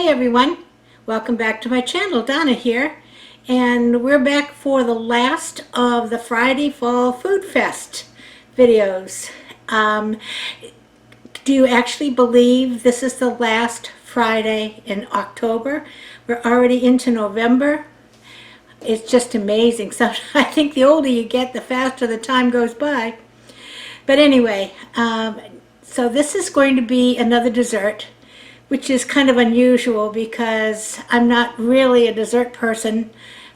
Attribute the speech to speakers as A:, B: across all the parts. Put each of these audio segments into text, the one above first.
A: everyone, welcome back to my channel. Donna here, and we're back for the last of the Friday Fall Food Fest videos. Do you actually believe this is the last Friday in October? We're already into November. It's just amazing. So I think the older you get, the faster the time goes by. But anyway, so this is going to be another dessert, which is kind of unusual because I'm not really a dessert person.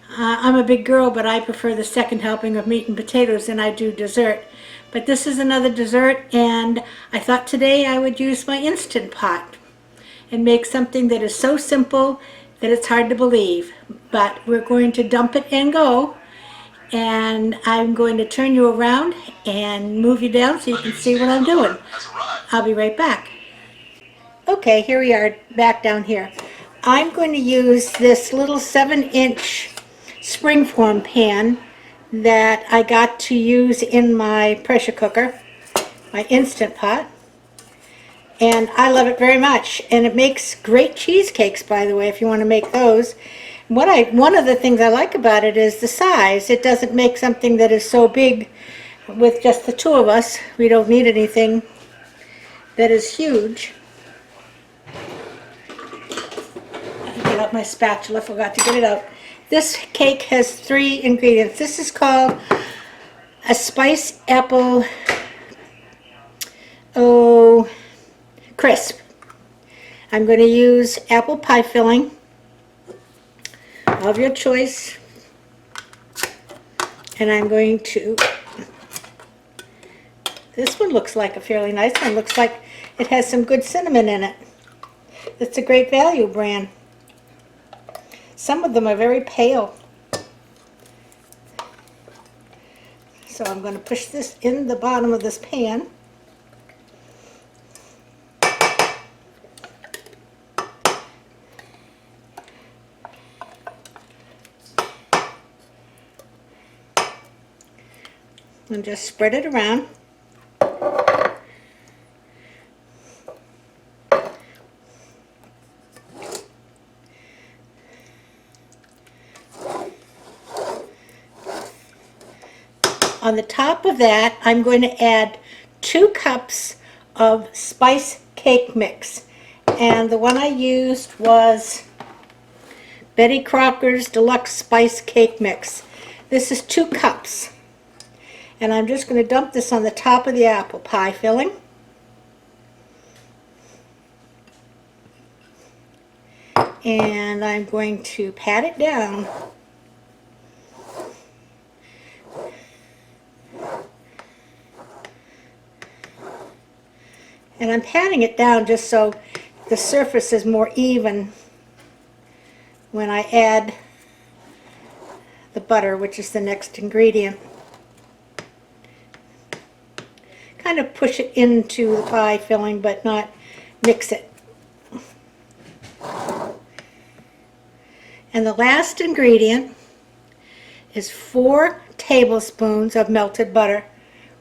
A: I'm a big girl, but I prefer the second helping of meat and potatoes than I do dessert. But this is another dessert, and I thought today I would use my Instant Pot and make something that is so simple that it's hard to believe. But we're going to dump it and go, and I'm going to turn you around and move you down so you can see what I'm doing. I'll be right back. Okay, here we are back down here. I'm going to use this little 7-inch springform pan that I got to use in my pressure cooker, my Instant Pot. And I love it very much. And it makes great cheesecakes, by the way, if you want to make those. One of the things I like about it is the size. It doesn't make something that is so big with just the two of us. We don't need anything that is huge. Get out my spatula, forgot to get it out. This cake has 3 ingredients. This is called a spice apple crisp. I'm going to use apple pie filling of your choice, and I'm going to, this one looks like a fairly nice one. Looks like it has some good cinnamon in it. It's a Great Value brand. Some of them are very pale. So I'm going to push this in the bottom of this pan. And just spread it around. On the top of that, I'm going to add 2 cups of spice cake mix. And the one I used was Betty Crocker's Deluxe Spice Cake Mix. This is 2 cups. And I'm just going to dump this on the top of the apple pie filling. And I'm going to pat it down. And I'm patting it down just so the surface is more even when I add the butter, which is the next ingredient. Kind of push it into the pie filling, but not mix it. And the last ingredient is 4 tablespoons of melted butter,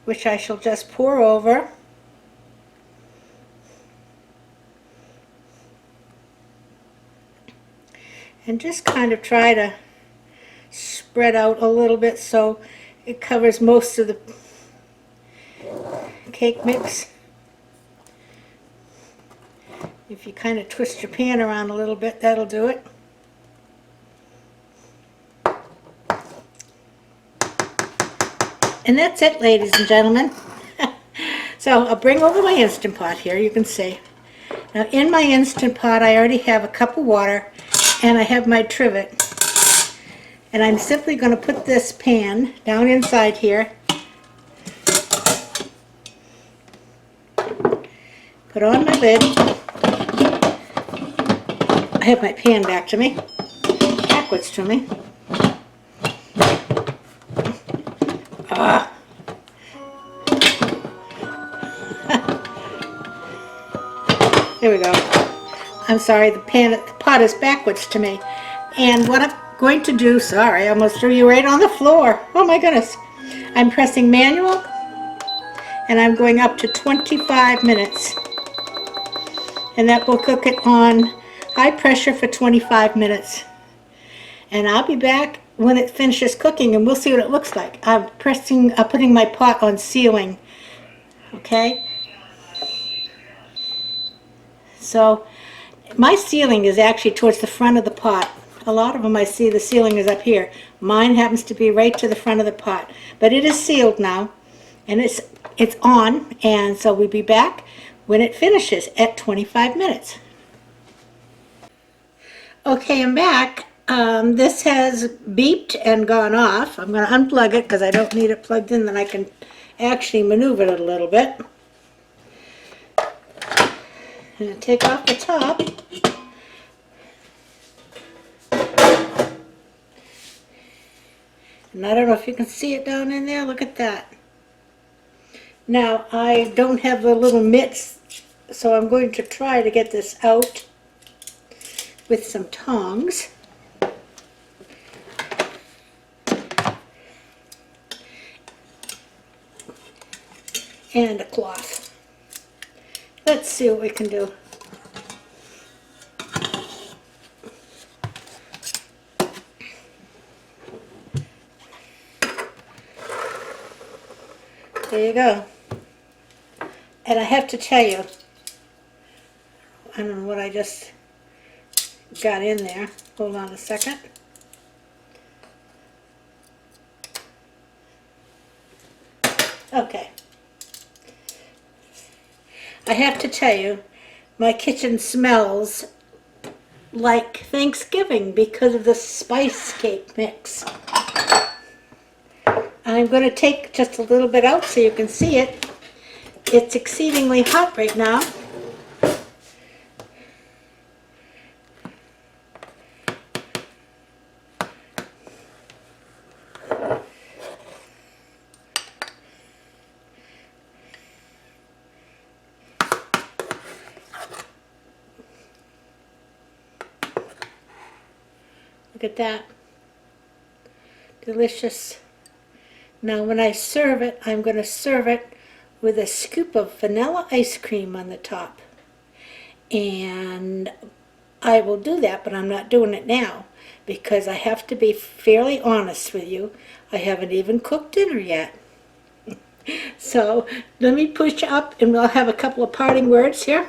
A: which I shall just pour over. And just kind of try to spread out a little bit so it covers most of the cake mix. If you kind of twist your pan around a little bit, that'll do it. And that's it, ladies and gentlemen. So I'll bring over my Instant Pot here, you can see. Now in my Instant Pot I already have a cup of water and I have my trivet. And I'm simply going to put this pan down inside here. Put on my lid. I have my pan back to me, backwards to me. There we go. I'm sorry, the pot is backwards to me. And what I'm going to do, sorry, I almost threw you right on the floor. Oh my goodness. I'm pressing manual, and I'm going up to 25 minutes. And that will cook it on high pressure for 25 minutes. And I'll be back when it finishes cooking and we'll see what it looks like. I'm putting my pot on sealing. Okay? So my sealing is actually towards the front of the pot. A lot of them I see the sealing is up here. Mine happens to be right to the front of the pot. But it is sealed now, and it's on, and so we'll be back when it finishes at 25 minutes. Okay, I'm back. This has beeped and gone off. I'm going to unplug it because I don't need it plugged in, then I can actually maneuver it a little bit. I'm going to take off the top. And I don't know if you can see it down in there. Look at that. Now, I don't have the little mitts, so I'm going to try to get this out with some tongs. And a cloth. Let's see what we can do. There you go. And I have to tell you, I don't know what I just got in there. Hold on a second. Okay. I have to tell you, my kitchen smells like Thanksgiving because of the spice cake mix. I'm going to take just a little bit out so you can see it. It's exceedingly hot right now. Look at that. Delicious. Now when I serve it, I'm going to serve it with a scoop of vanilla ice cream on the top. And I will do that, but I'm not doing it now because I have to be fairly honest with you. I haven't even cooked dinner yet. So let me push up and we'll have a couple of parting words here.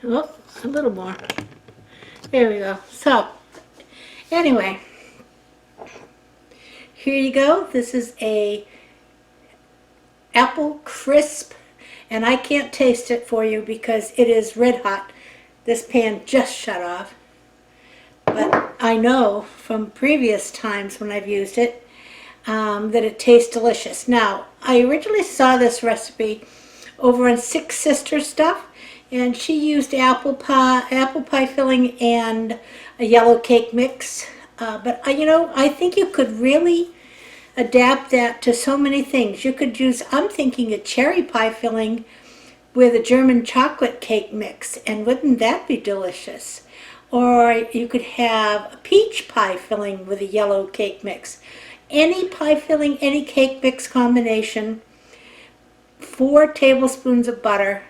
A: Oh, a little more. There we go. So, anyway, here you go. This is a apple crisp, and I can't taste it for you because it is red hot. This pan just shut off. But I know from previous times when I've used it that it tastes delicious. Now, I originally saw this recipe over on Six Sisters stuff, and she used apple pie filling and a yellow cake mix. But I think you could really adapt that to so many things. You could use, I'm thinking, a cherry pie filling with a German chocolate cake mix, and wouldn't that be delicious? Or you could have a peach pie filling with a yellow cake mix. Any pie filling, any cake mix combination, 4 tablespoons of butter,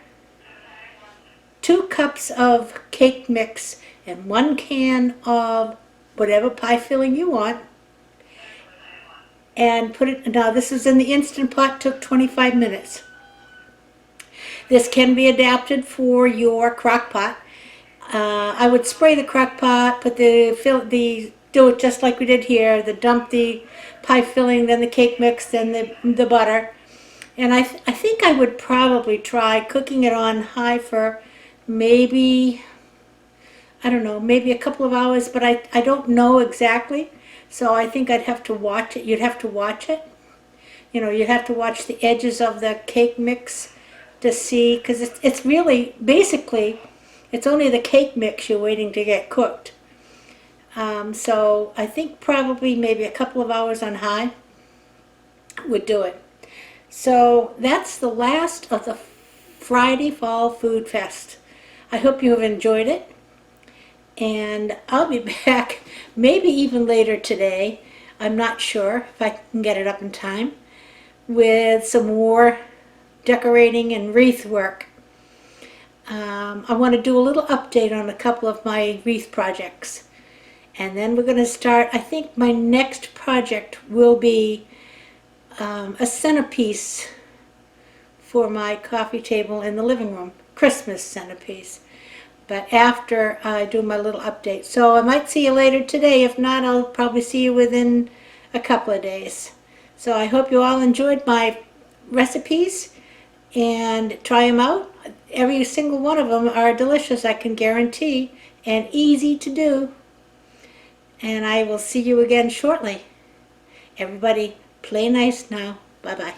A: 2 cups of cake mix, and 1 can of whatever pie filling you want. And put it, now this is in the Instant Pot, took 25 minutes. This can be adapted for your crock pot. I would spray the crock pot, put do it just like we did here, dump the pie filling, then the cake mix, then the butter. And I think I would probably try cooking it on high for maybe, I don't know, maybe a couple of hours, but I don't know exactly. So I think I'd have to watch it. You'd have to watch it. You'd have to watch the edges of the cake mix to see, because it's really, basically, it's only the cake mix you're waiting to get cooked. So I think probably maybe a couple of hours on high would do it. So that's the last of the Friday Fall Food Fest. I hope you have enjoyed it. And I'll be back maybe even later today. I'm not sure if I can get it up in time with some more decorating and wreath work. I want to do a little update on a couple of my wreath projects. And then we're going to start, I think my next project will be a centerpiece for my coffee table in the living room. Christmas centerpiece. But after I do my little update. So I might see you later today. If not, I'll probably see you within a couple of days. So I hope you all enjoyed my recipes and try them out. Every single one of them are delicious, I can guarantee, and easy to do. And I will see you again shortly. Everybody, play nice now. Bye-bye.